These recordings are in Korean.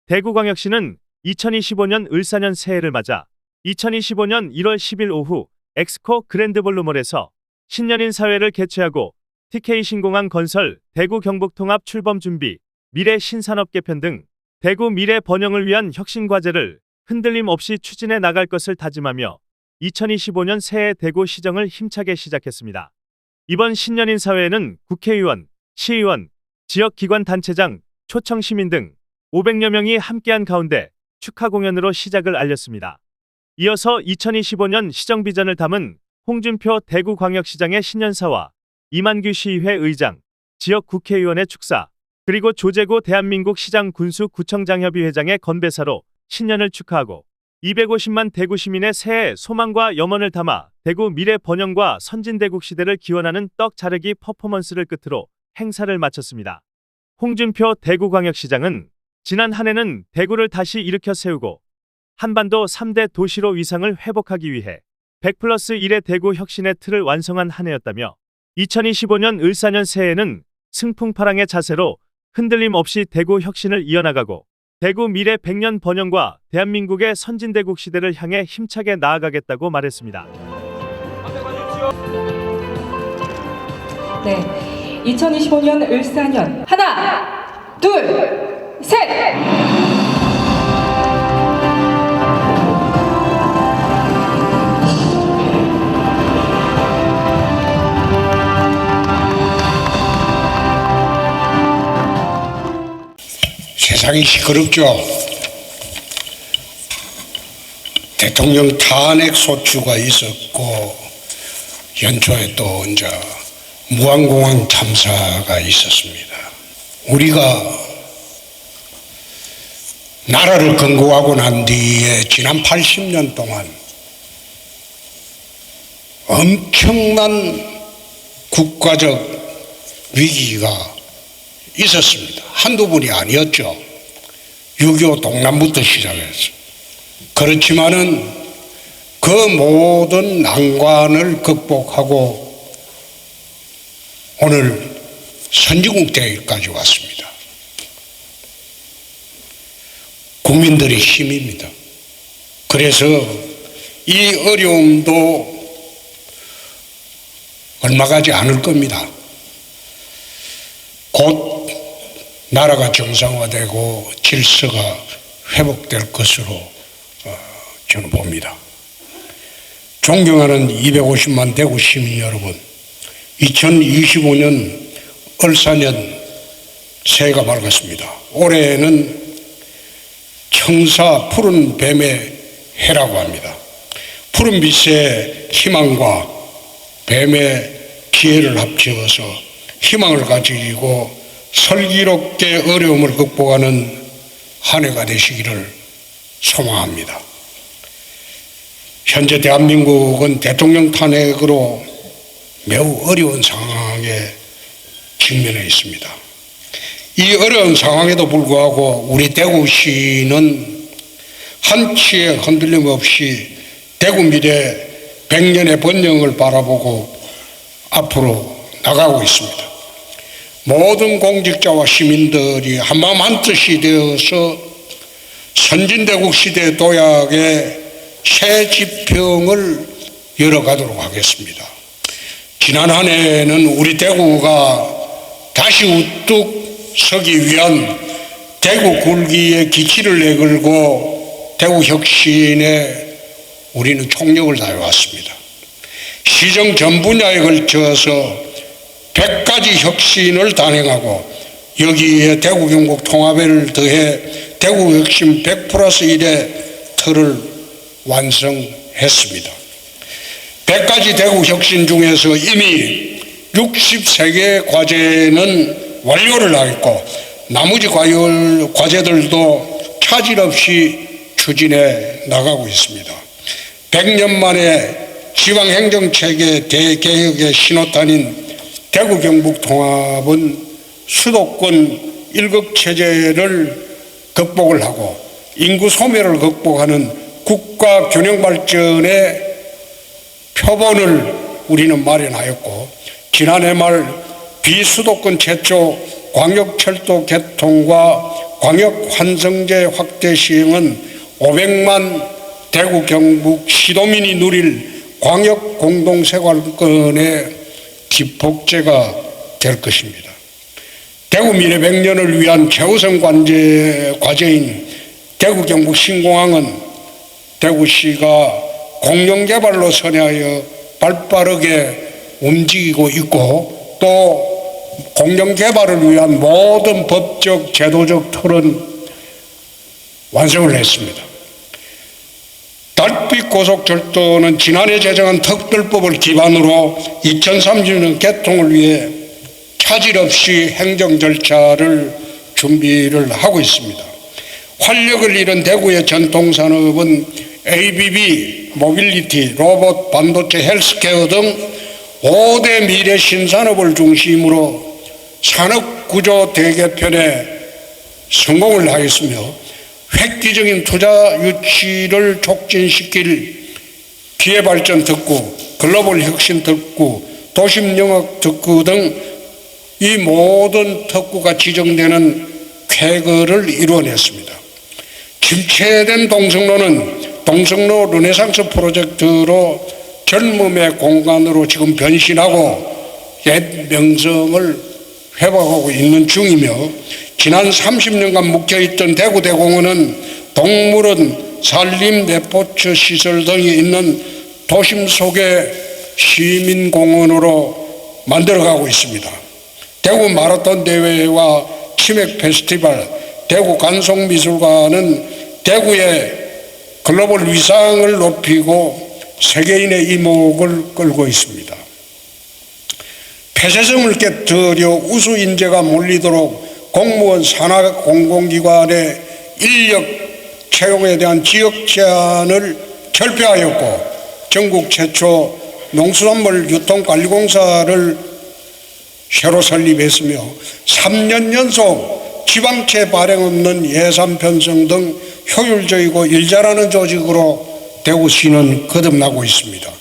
대구광역시는 2025년 을사년 새해를 맞아 2025년 1월 10일 오후 엑스코 그랜드볼루몰에서 신년인 사회를 개최하고 TK 신공항 건설, 대구 경북 통합 출범 준비, 미래 신산업 개편 등 대구 미래 번영을 위한 혁신 과제를 흔들림 없이 추진해 나갈 것을 다짐하며 2025년 새해 대구 시정을 힘차게 시작했습니다. 이번 신년인 사회에는 국회의원, 시의원, 지역기관 단체장, 초청 시민 등 500여 명이 함께한 가운데 축하 공연으로 시작을 알렸습니다. 이어서 2025년 시정 비전을 담은 홍준표 대구광역시장의 신년사와 이만규 시의회 의장, 지역 국회의원의 축사, 그리고 조재구 대한민국 시장 군수구청장협의 회장의 건배사로 신년을 축하하고 250만 대구 시민의 새해 소망과 염원을 담아 대구 미래 번영과 선진대국 시대를 기원하는 떡 자르기 퍼포먼스를 끝으로 행사를 마쳤습니다. 홍준표 대구광역시장은 지난 한 해는 대구를 다시 일으켜 세우고 한반도 3대 도시로 위상을 회복하기 위해 100+1의 대구 혁신의 틀을 완성한 한 해였다며 2025년 을사년 새해에는 승풍파랑의 자세로 흔들림 없이 대구 혁신을 이어나가고 대구 미래 100년 번영과 대한민국의 선진대국 시대를 향해 힘차게 나아가겠다고 말했습니다. 네, 2025년 을사년 하나, 둘, 셋! 세상이 시끄럽죠. 대통령 탄핵 소추가 있었고 연초에 또 이제 무안공항 참사가 있었습니다. 우리가 나라를 건국하고 난 뒤에 지난 80년 동안 엄청난 국가적 위기가 있었습니다. 한두 번이 아니었죠. 6.25 동남부터 시작해서. 그렇지만은 그 모든 난관을 극복하고 오늘 선진국 대회까지 왔습니다. 국민들의 힘입니다. 그래서 이 어려움도 얼마 가지 않을 겁니다. 곧 나라가 정상화되고 질서가 회복될 것으로 저는 봅니다. 존경하는 250만 대구 시민 여러분, 2025년 을사년 새해가 밝았습니다. 올해는 청사 푸른 뱀의 해라고 합니다. 푸른 빛의 희망과 뱀의 기회를 합쳐서 희망을 가지고 슬기롭게 어려움을 극복하는 한 해가 되시기를 소망합니다. 현재 대한민국은 대통령 탄핵으로 매우 어려운 상황에 직면해 있습니다. 이 어려운 상황에도 불구하고 우리 대구시는 한치의 흔들림 없이 대구 미래 100년의 번영을 바라보고 앞으로 나가고 있습니다. 모든 공직자와 시민들이 한마음 한뜻이 되어서 선진대국 시대 도약의 새 지평을 열어가도록 하겠습니다. 지난 한 해는 우리 대구가 다시 우뚝 서기 위한 대구 굴기의 기치를 내걸고 대구 혁신에 우리는 총력을 다해왔습니다. 시정 전 분야에 걸쳐서 100가지 혁신을 단행하고 여기에 대구 경북 통합을 더해 대구 혁신 100+1의 틀을 완성했습니다. 100가지 대구 혁신 중에서 이미 63개의 과제는 완료를 하겠고 나머지 과제들도 차질 없이 추진해 나가고 있습니다. 100년 만에 지방행정체계 대개혁의 신호탄인 대구 경북 통합은 수도권 일극체제를 극복을 하고 인구 소멸을 극복하는 국가 균형 발전의 표본을 우리는 마련하였고 지난해 말 비수도권 최초 광역철도 개통과 광역 환승제 확대 시행은 500만 대구 경북 시도민이 누릴 광역 공동생활권의 기폭제가 될 것입니다. 대구 미래 100년을 위한 최우선 과제인 대구 경북 신공항은 대구시가 공영개발로 선회하여 발빠르게 움직이고 있고, 또 공영개발을 위한 모든 법적 제도적 틀은 완성을 했습니다. 달빛 고속철도는 지난해 제정한 특별법을 기반으로 2030년 개통을 위해 차질 없이 행정 절차를 준비를 하고 있습니다. 활력을 잃은 대구의 전통산업은 ABB, 모빌리티, 로봇, 반도체, 헬스케어 등 5대 미래 신산업을 중심으로 산업구조 대개편에 성공을 하였으며, 획기적인 투자 유치를 촉진시킬 기회발전 특구, 글로벌 혁신 특구, 도심영역 특구 등 이 모든 특구가 지정되는 쾌거를 이루어냈습니다. 침체된 동성로는 동성로 르네상스 프로젝트로 젊음의 공간으로 지금 변신하고 옛 명성을 회복하고 있는 중이며, 지난 30년간 묵혀있던 대구대공원은 동물원, 산림, 레포츠 시설 등이 있는 도심 속의 시민공원으로 만들어가고 있습니다. 대구 마라톤 대회와 치맥 페스티벌, 대구 간송미술관은 대구의 글로벌 위상을 높이고 세계인의 이목을 끌고 있습니다. 폐쇄성을 깨뜨려 우수 인재가 몰리도록 공무원 산하 공공기관의 인력 채용에 대한 지역 제한을 철폐하였고, 전국 최초 농수산물 유통관리공사를 새로 설립했으며, 3년 연속 지방채 발행 없는 예산 편성 등 효율적이고 일 잘하는 조직으로 대구시는 거듭나고 있습니다.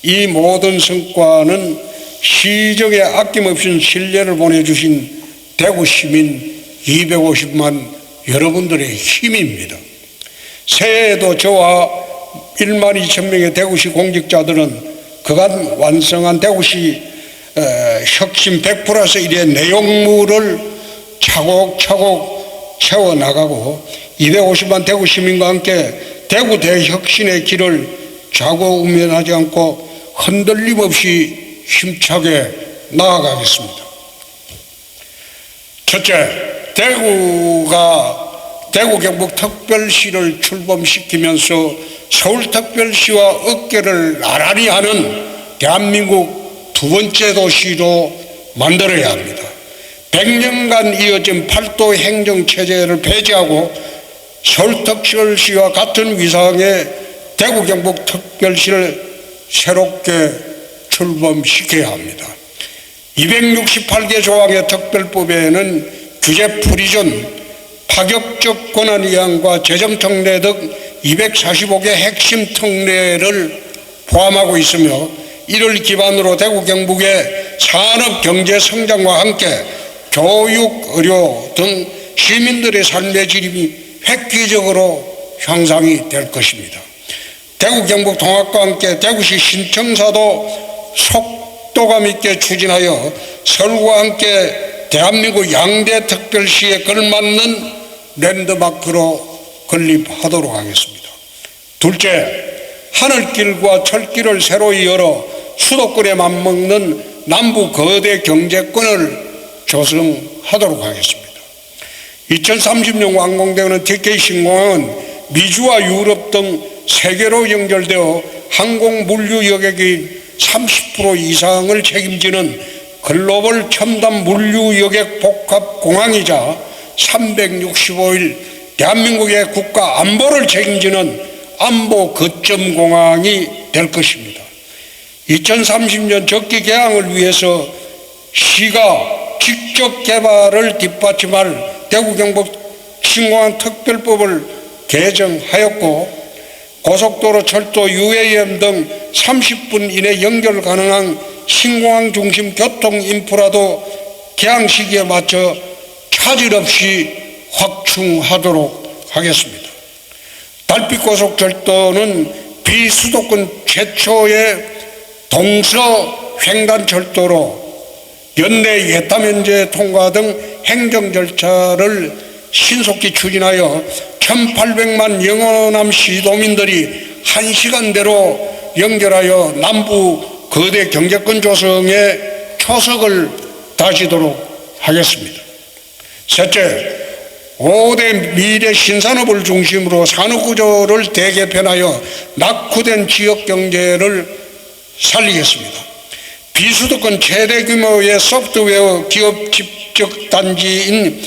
이 모든 성과는 시정에 아낌없이 신뢰를 보내주신 대구 시민 250만 여러분들의 힘입니다. 새해에도 저와 1만 2천 명의 대구시 공직자들은 그간 완성한 대구시 혁신 100+1의 내용물을 차곡차곡 채워나가고 250만 대구 시민과 함께 대구 대혁신의 길을 좌고우면하지 않고 흔들림 없이 힘차게 나아가겠습니다. 첫째, 대구 경북 특별시를 출범시키면서 서울특별시와 어깨를 나란히 하는 대한민국 두 번째 도시로 만들어야 합니다. 100년간 이어진 팔도 행정체제를 폐지하고 서울특별시와 같은 위상의 대구 경북 특별시를 새롭게 출범시켜야 합니다. 268개 조항의 특별법에는 규제 프리존, 파격적 권한 이양과 재정 특례 등 245개 핵심 특례를 포함하고 있으며, 이를 기반으로 대구 경북의 산업 경제 성장과 함께 교육, 의료 등 시민들의 삶의 질이 획기적으로 향상이 될 것입니다. 대구 경북 통합과 함께 대구시 신청사도 속도감 있게 추진하여 서울과 함께 대한민국 양대 특별시에 걸맞는 랜드마크로 건립하도록 하겠습니다. 둘째, 하늘길과 철길을 새로이 열어 수도권에 맞먹는 남부 거대 경제권을 조성하도록 하겠습니다. 2030년 완공되는 TK 신공항은 미주와 유럽 등 세계로 연결되어 항공 물류 여객의 30% 이상을 책임지는 글로벌 첨단 물류 여객 복합 공항이자 365일 대한민국의 국가 안보를 책임지는 안보 거점 공항이 될 것입니다. 2030년 적기 개항을 위해서 시가 직접 개발을 뒷받침할 대구 경북 신공항 특별법을 개정하였고, 고속도로, 철도, UAM 등 30분 이내 연결 가능한 신공항 중심 교통 인프라도 개항 시기에 맞춰 차질 없이 확충 확충하도록 하겠습니다. 달빛고속철도는 비수도권 최초의 동서 횡단철도로 연내 예타면제 통과 등 행정 절차를 신속히 추진하여 1,800만 영호남 시도민들이 1시간대로 연결하여 남부 거대 경제권 조성에 초석을 다지도록 하겠습니다. 셋째, 5대 미래 신산업을 중심으로 산업구조를 대개편하여 낙후된 지역경제를 살리겠습니다. 비수도권 최대 규모의 소프트웨어 기업 집적 단지인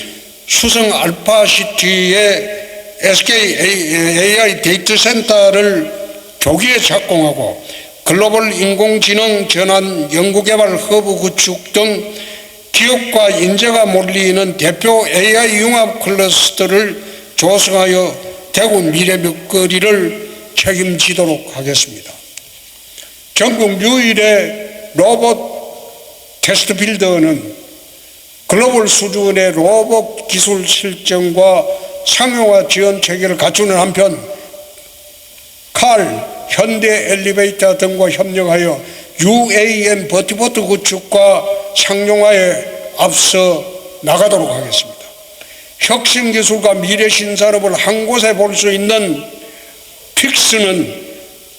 수성 알파시티의 SK AI 데이터 센터를 조기에 착공하고 글로벌 인공지능 전환 연구개발 허브 구축 등 기업과 인재가 몰리는 대표 AI 융합 클러스터를 조성하여 대구 미래 먹거리를 책임지도록 하겠습니다. 전국 유일의 로봇 테스트 필드는 글로벌 수준의 로봇 기술 실증과 상용화 지원 체계를 갖추는 한편 칼, 현대 엘리베이터 등과 협력하여 UAM 버티보트 구축과 상용화에 앞서 나가도록 하겠습니다. 혁신기술과 미래신산업을 한 곳에 볼 수 있는 픽스는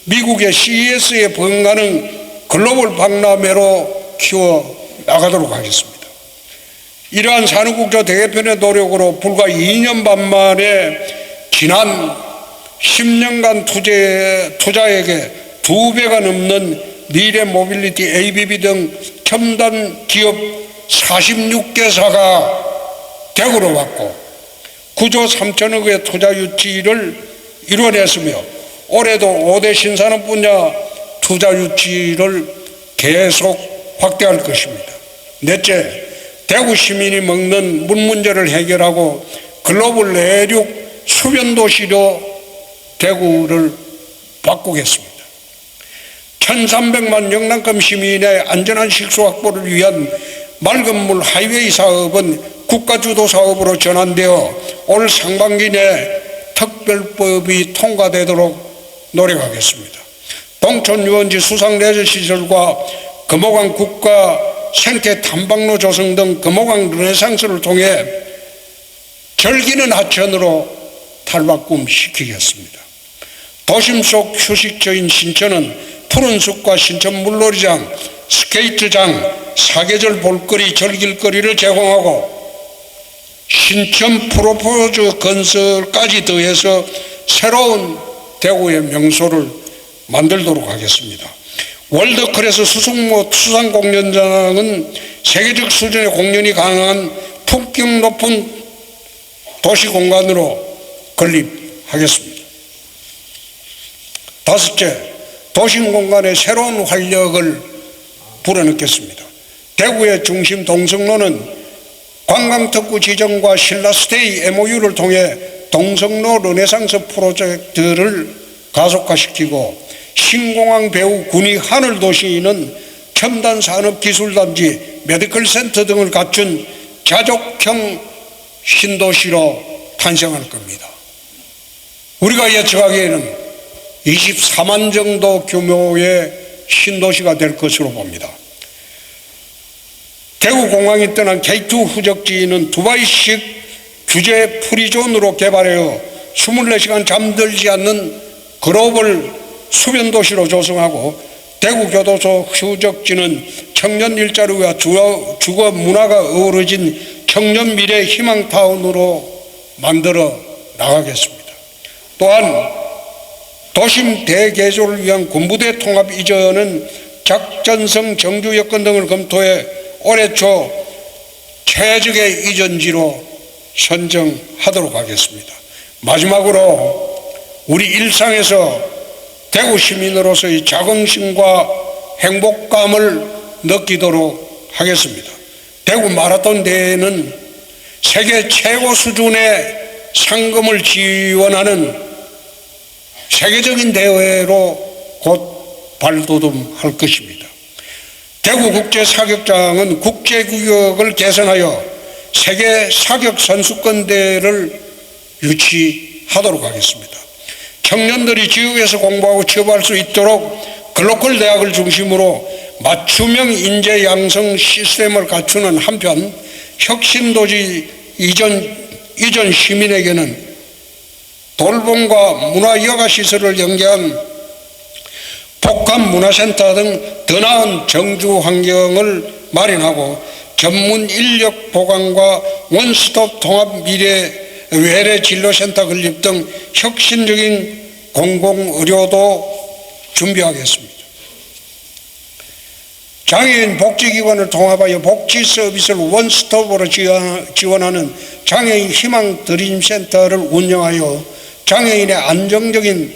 미국의 CES에 번가는 글로벌 박람회로 키워 나가도록 하겠습니다. 이러한 산업국조 대개편의 노력으로 불과 2년 반 만에 지난 10년간 투자액의 2배가 넘는 미래 모빌리티 ABB 등 첨단 기업 46개사가 대구로 왔고 9조 3천억의 투자 유치를 이뤄냈으며 올해도 5대 신산업 분야 투자 유치를 계속 확대할 것입니다. 넷째, 대구 시민이 먹는 물 문제를 해결하고 글로벌 내륙 수변도시로 대구를 바꾸겠습니다. 1,300만 영남권 시민의 안전한 식수 확보를 위한 맑은 물 하이웨이 사업은 국가주도 사업으로 전환되어 올 상반기 내 특별법이 통과되도록 노력하겠습니다. 동촌 유원지 수상 레저 시설과 금호강 국가 생태 탐방로 조성 등 금호강 르네상스를 통해 절기는 하천으로 탈바꿈시키겠습니다. 도심 속 휴식처인 신천은 푸른 숲과 신천 물놀이장, 스케이트장, 사계절 볼거리, 절길거리를 제공하고 신천 프로포즈 건설까지 더해서 새로운 대구의 명소를 만들도록 하겠습니다. 월드클래스 수승모 수상공연장은 세계적 수준의 공연이 가능한 품격 높은 도시공간으로 건립하겠습니다. 다섯째, 도심공간에 새로운 활력을 불어넣겠습니다. 대구의 중심 동성로는 관광특구 지정과 신라스테이 MOU를 통해 동성로 르네상스 프로젝트를 가속화시키고 신공항 배후 군위 하늘도시는 첨단 산업기술단지, 메디컬 센터 등을 갖춘 자족형 신도시로 탄생할 겁니다. 우리가 예측하기에는 24만 정도 규모의 신도시가 될 것으로 봅니다. 대구공항이 떠난 K2 후적지는 두바이식 규제 프리존으로 개발하여 24시간 잠들지 않는 글로벌 수변도시로 조성하고 대구교도소 휴적지는 청년 일자리와 주거 문화가 어우러진 청년 미래 희망타운으로 만들어 나가겠습니다. 또한 도심 대개조를 위한 군부대 통합 이전은 작전성 정주 여건 등을 검토해 올해 초 최적의 이전지로 선정하도록 하겠습니다. 마지막으로 우리 일상에서 대구 시민으로서의 자긍심과 행복감을 느끼도록 하겠습니다. 대구 마라톤 대회는 세계 최고 수준의 상금을 지원하는 세계적인 대회로 곧 발돋움할 것입니다. 대구 국제사격장은 국제규격을 개선하여 세계 사격 선수권 대회를 유치하도록 하겠습니다. 청년들이 지역에서 공부하고 취업할 수 있도록 글로컬 대학을 중심으로 맞춤형 인재 양성 시스템을 갖추는 한편 혁신도시 이전 시민에게는 돌봄과 문화여가시설을 연계한 복합문화센터 등 더 나은 정주 환경을 마련하고 전문 인력 보강과 원스톱 통합 외래 진로센터 건립 등 혁신적인 공공의료도 준비하겠습니다. 장애인 복지기관을 통합하여 복지 서비스를 원스톱으로 지원하는 장애인 희망 드림센터를 운영하여 장애인의 안정적인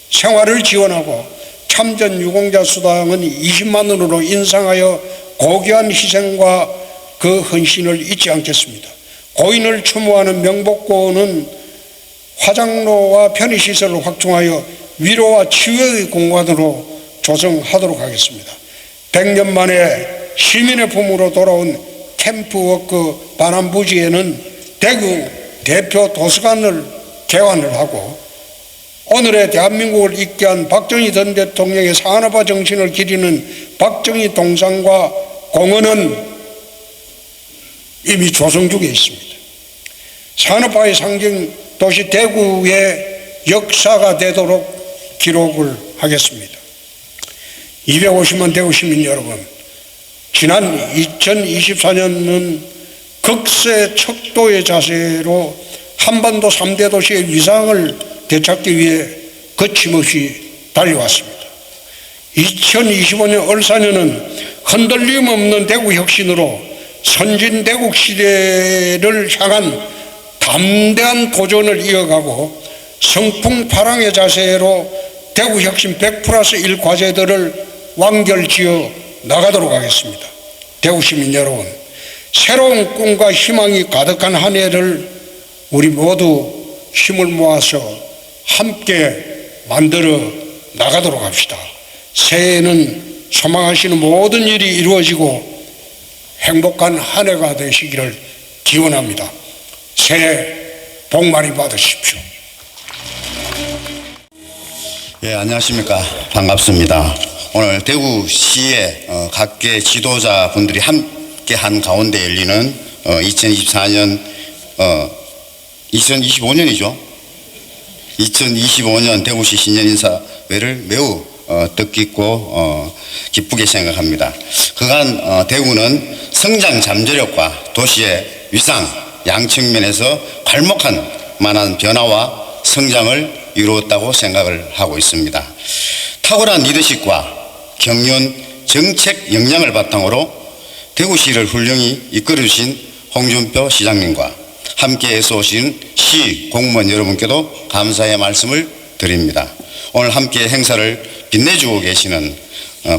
생활을 지원하고 참전 유공자 수당은 20만 원으로 인상하여 고귀한 희생과 그 헌신을 잊지 않겠습니다. 고인을 추모하는 명복고는 화장로와 편의시설을 확충하여 위로와 치유의 공간으로 조성하도록 하겠습니다. 100년 만에 시민의 품으로 돌아온 캠프워크 반환부지에는 대구 대표 도서관을 개관을 하고 오늘의 대한민국을 잇게 한 박정희 전 대통령의 산업화 정신을 기리는 박정희 동상과 공원은 이미 조성 중에 있습니다. 산업화의 상징 도시 대구의 역사가 되도록 기록을 하겠습니다. 250만 대구 시민 여러분, 지난 2024년은 극세 척도의 자세로 한반도 3대 도시의 위상을 되찾기 위해 거침없이 달려왔습니다. 2025년 을사년은 흔들림 없는 대구 혁신으로 선진 대국 시대를 향한 담대한 도전을 이어가고 성풍파랑의 자세로 대구 혁신 100+1 과제들을 완결지어 나가도록 하겠습니다. 대구 시민 여러분, 새로운 꿈과 희망이 가득한 한 해를 우리 모두 힘을 모아서 함께 만들어 나가도록 합시다. 새해에는 소망하시는 모든 일이 이루어지고 행복한 한 해가 되시기를 기원합니다. 새해 복 많이 받으십시오. 예, 안녕하십니까. 반갑습니다. 오늘 대구시의 각계 지도자분들이 함께 한 가운데 열리는 2024년 2025년이죠. 2025년 대구시 신년인사회를 매우 뜻깊고 기쁘게 생각합니다. 그간 대구는 성장 잠재력과 도시의 위상 양측면에서 괄목한 만한 변화와 성장을 이루었다고 생각을 하고 있습니다. 탁월한 리더십과 경륜 정책 역량을 바탕으로 대구시를 훌륭히 이끌어주신 홍준표 시장님과 함께해서 오신 시 공무원 여러분께도 감사의 말씀을 드립니다. 오늘 함께 행사를 빛내주고 계시는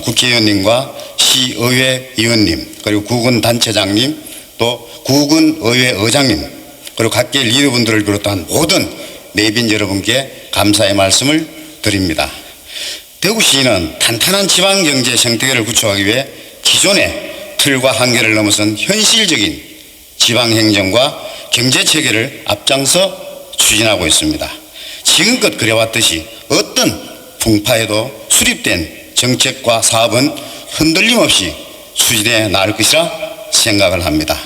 국회의원님과 시의회 의원님, 그리고 구군단체장님, 또 구군의회 의장님, 그리고 각계 리더분들을 비롯한 모든 내빈 여러분께 감사의 말씀을 드립니다. 대구시는 탄탄한 지방경제 생태계를 구축하기 위해 기존의 틀과 한계를 넘어선 현실적인 지방행정과 경제체계를 앞장서 추진하고 있습니다. 지금껏 그래왔듯이 어떤 풍파에도 수립된 정책과 사업은 흔들림 없이 추진해 나갈 것이라 생각을 합니다.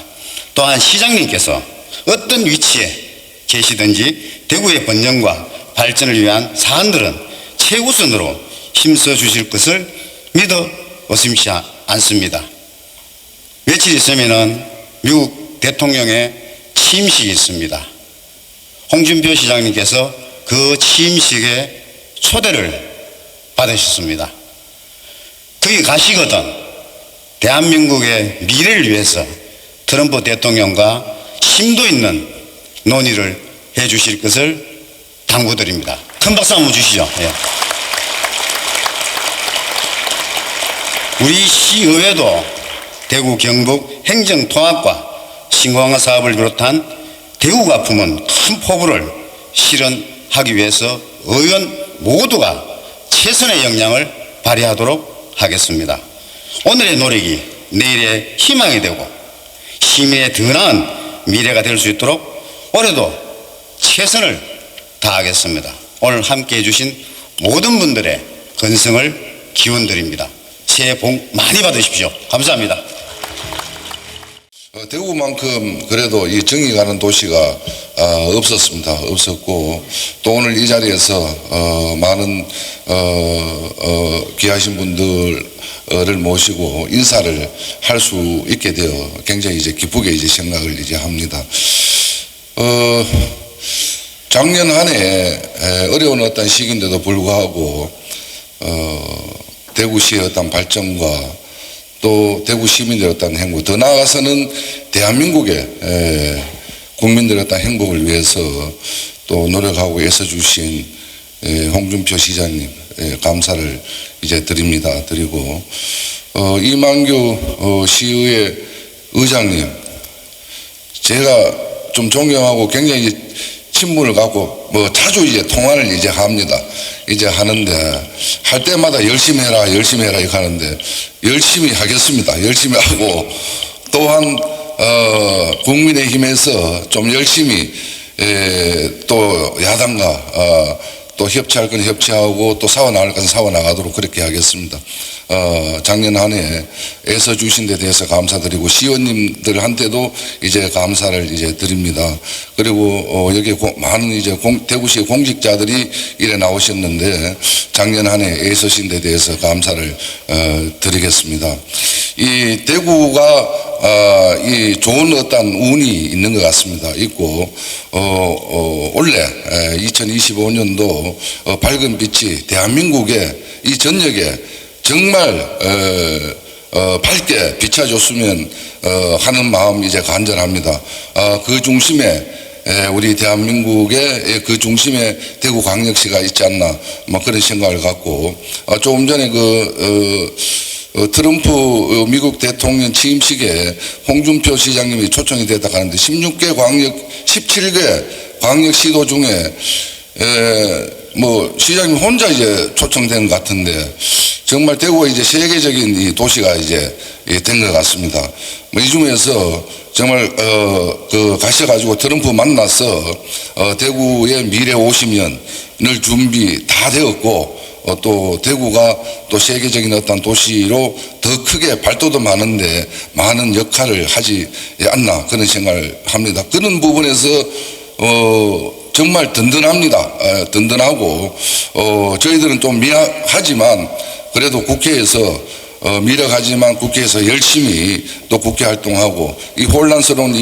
또한 시장님께서 어떤 위치에 계시든지 대구의 번영과 발전을 위한 사안들은 최우선으로 힘써 주실 것을 믿어 의심치 않습니다. 며칠 있으면은 미국 대통령의 취임식이 있습니다. 홍준표 시장님께서 그 취임식에 초대를 받으셨습니다. 거기 가시거든 대한민국의 미래를 위해서 트럼프 대통령과 심도 있는 논의를 해 주실 것을 당부드립니다. 큰 박수 한번 주시죠. 예. 우리 시의회도 대구 경북 행정통합과 신공항 사업을 비롯한 대구가 품은 큰 포부를 실현하기 위해서 의원 모두가 최선의 역량을 발휘하도록 하겠습니다. 오늘의 노력이 내일의 희망이 되고 시민의 더 나은 미래가 될 수 있도록 올해도 최선을 다하겠습니다. 오늘 함께해 주신 모든 분들의 건승을 기원드립니다. 새해 복 많이 받으십시오. 감사합니다. 대구만큼 그래도 이 정이 가는 도시가 없었습니다. 없었고 또 오늘 이 자리에서 많은 귀하신 분들을 모시고 인사를 할 수 있게 되어 굉장히 이제 기쁘게 이제 생각을 이제 합니다. 작년 한 해 어려운 어떤 시기인데도 불구하고 대구시의 어떤 발전과 또 대구 시민들의 어떤 행복, 더 나아가서는 대한민국의 국민들의 어떤 행복을 위해서 또 노력하고 애써주신 홍준표 시장님 감사를 이제 드립니다. 드리고 이만규 시의회 의장님 제가 좀 존경하고 굉장히 친분을 갖고 자주 이제 통화를 이제 합니다. 이제 하는데 할 때마다 열심히 해라 이렇게 하는데 열심히 하겠습니다. 열심히 하고 또한 국민의힘에서 좀 열심히 또 야당과 또 협치할 건 협치하고 또 싸워나갈 건 싸워나가도록 그렇게 하겠습니다. 작년 한 해 애써주신 데 대해서 감사드리고 시의원님들한테도 이제 감사를 이제 드립니다. 그리고 여기 많은 이제 대구시 공직자들이 이래 나오셨는데 작년 한 해 애써신 데 대해서 감사를 드리겠습니다. 이 대구가 이 좋은 어떤 운이 있는 것 같습니다. 있고 올해 2025년도 밝은 빛이 대한민국의 이 전역에 정말 밝게 비춰줬으면 하는 마음 이제 간절합니다. 그 중심에 우리 대한민국의 그 중심에 대구광역시가 있지 않나 그런 생각을 갖고 조금 전에 트럼프 미국 대통령 취임식에 홍준표 시장님이 초청이 되다 가는데 17개 광역시도 중에 시장님 혼자 이제 초청된 것 같은데 정말 대구가 이제 세계적인 이 도시가 이제 된 것 같습니다. 이 중에서 정말 가셔가지고 트럼프 만나서 대구의 미래 50년을 준비 다 되었고 또 대구가 또 세계적인 어떤 도시로 더 크게 발돋도 많은데 많은 역할을 하지 않나 그런 생각을 합니다. 그런 부분에서 정말 든든합니다. 든든하고 저희들은 좀 미약하지만 그래도 국회에서 미력하지만 국회에서 열심히 또 국회 활동하고 이 혼란스러운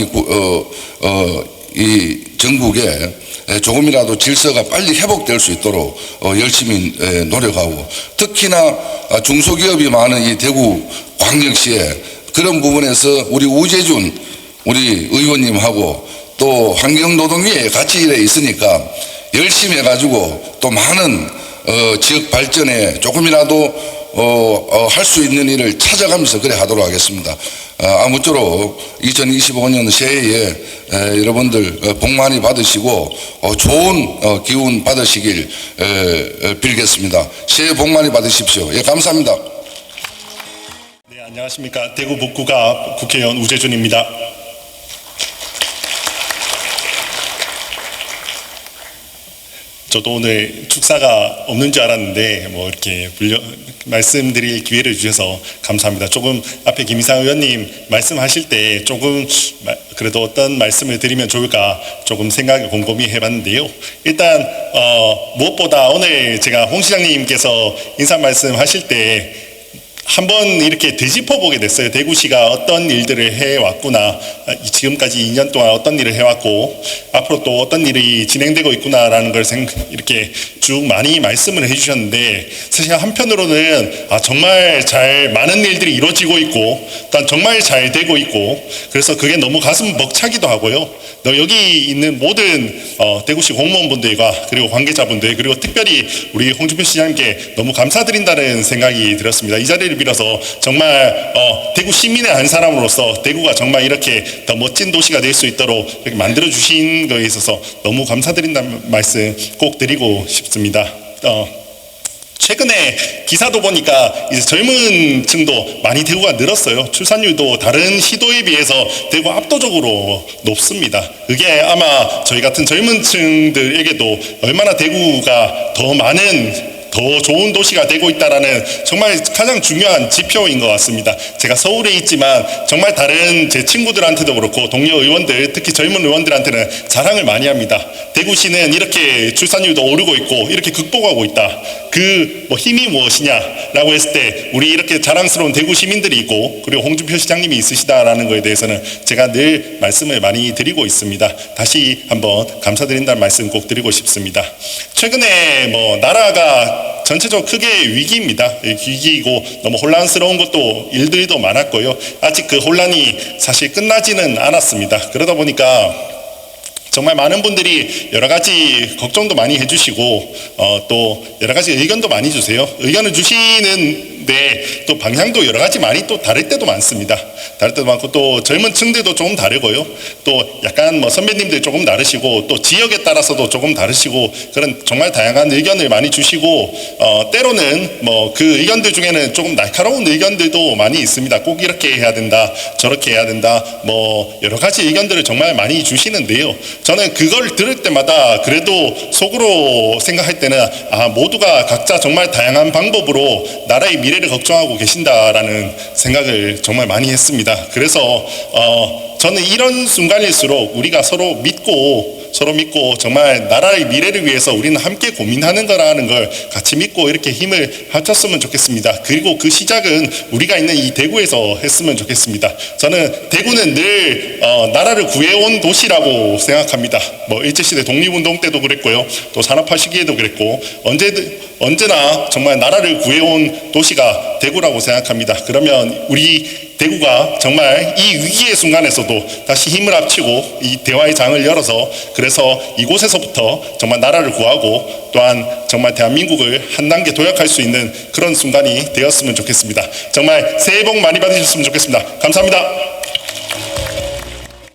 이 전국에 조금이라도 질서가 빨리 회복될 수 있도록 열심히 노력하고 특히나 중소기업이 많은 이 대구 광역시에 그런 부분에서 우리 우재준 우리 의원님하고 또 환경노동위에 같이 일해 있으니까 열심히 해가지고 또 많은 지역 발전에 조금이라도 할 수 있는 일을 찾아가면서 그래 하도록 하겠습니다. 아무쪼록 2025년 새해에 여러분들 복 많이 받으시고 좋은 기운 받으시길 빌겠습니다. 새해 복 많이 받으십시오. 예, 감사합니다. 네, 안녕하십니까. 대구 북구갑 국회의원 우재준입니다. 저도 오늘 축사가 없는 줄 알았는데 이렇게 말씀드릴 기회를 주셔서 감사합니다. 조금 앞에 김이상 의원님 말씀하실 때 조금 그래도 어떤 말씀을 드리면 좋을까 조금 생각을 곰곰이 해봤는데요. 일단 무엇보다 오늘 제가 홍 시장님께서 인사 말씀하실 때 한번 이렇게 되짚어보게 됐어요. 대구시가 어떤 일들을 해왔구나, 지금까지 2년 동안 어떤 일을 해왔고 앞으로 또 어떤 일이 진행되고 있구나라는 걸 이렇게 쭉 많이 말씀을 해주셨는데 사실 한편으로는 정말 많은 일들이 이루어지고 있고 또 정말 잘 되고 있고 그래서 그게 너무 가슴 벅차기도 하고요. 여기 있는 모든 대구시 공무원분들과 그리고 관계자분들 그리고 특별히 우리 홍준표 시장님께 너무 감사드린다는 생각이 들었습니다. 이 자리를 빌어서 정말 대구 시민의 한 사람으로서 대구가 정말 이렇게 더 멋진 도시가 될 수 있도록 이렇게 만들어주신 거에 있어서 너무 감사드린다는 말씀 꼭 드리고 싶습니다. 최근에 기사도 보니까 이제 젊은 층도 많이 대구가 늘었어요. 출산율도 다른 시도에 비해서 대구 압도적으로 높습니다. 그게 아마 저희 같은 젊은 층들에게도 얼마나 대구가 더 많은 더 좋은 도시가 되고 있다라는 정말 가장 중요한 지표인 것 같습니다. 제가 서울에 있지만 정말 다른 제 친구들한테도 그렇고 동료 의원들, 특히 젊은 의원들한테는 자랑을 많이 합니다. 대구시는 이렇게 출산율도 오르고 있고 이렇게 극복하고 있다. 그 뭐 힘이 무엇이냐라고 했을 때 우리 이렇게 자랑스러운 대구 시민들이 있고 그리고 홍준표 시장님이 있으시다라는 거에 대해서는 제가 늘 말씀을 많이 드리고 있습니다. 다시 한번 감사드린다는 말씀 꼭 드리고 싶습니다. 최근에 뭐 나라가 전체적으로 크게 위기입니다. 위기이고 너무 혼란스러운 것도 일들도 많았고요. 아직 그 혼란이 사실 끝나지는 않았습니다. 그러다 보니까 정말 많은 분들이 여러 가지 걱정도 많이 해주시고 또 여러 가지 의견도 많이 주세요. 의견을 주시는데 또 방향도 여러 가지 많이 또 다를 때도 많습니다. 다를 때도 많고 또 젊은 층들도 조금 다르고요. 또 약간 뭐 선배님들 조금 다르시고 또 지역에 따라서도 조금 다르시고 그런 정말 다양한 의견을 많이 주시고 때로는 뭐 그 의견들 중에는 조금 날카로운 의견들도 많이 있습니다. 꼭 이렇게 해야 된다, 저렇게 해야 된다, 뭐 여러 가지 의견들을 정말 많이 주시는데요. 저는 그걸 들을 때마다 그래도 속으로 생각할 때는 모두가 각자 정말 다양한 방법으로 나라의 미래를 걱정하고 계신다라는 생각을 정말 많이 했습니다. 그래서 저는 이런 순간일수록 우리가 서로 믿고 정말 나라의 미래를 위해서 우리는 함께 고민하는 거라는 걸 같이 믿고 이렇게 힘을 합쳤으면 좋겠습니다. 그리고 그 시작은 우리가 있는 이 대구에서 했으면 좋겠습니다. 저는 대구는 늘 나라를 구해온 도시라고 생각합니다. 뭐 일제시대 독립운동 때도 그랬고요. 또 산업화 시기에도 그랬고 언제나 정말 나라를 구해온 도시가 대구라고 생각합니다. 그러면 우리 대구가 정말 이 위기의 순간에서도 다시 힘을 합치고 이 대화의 장을 열어서 그래서 이곳에서부터 정말 나라를 구하고 또한 정말 대한민국을 한 단계 도약할 수 있는 그런 순간이 되었으면 좋겠습니다. 정말 새해 복 많이 받으셨으면 좋겠습니다. 감사합니다.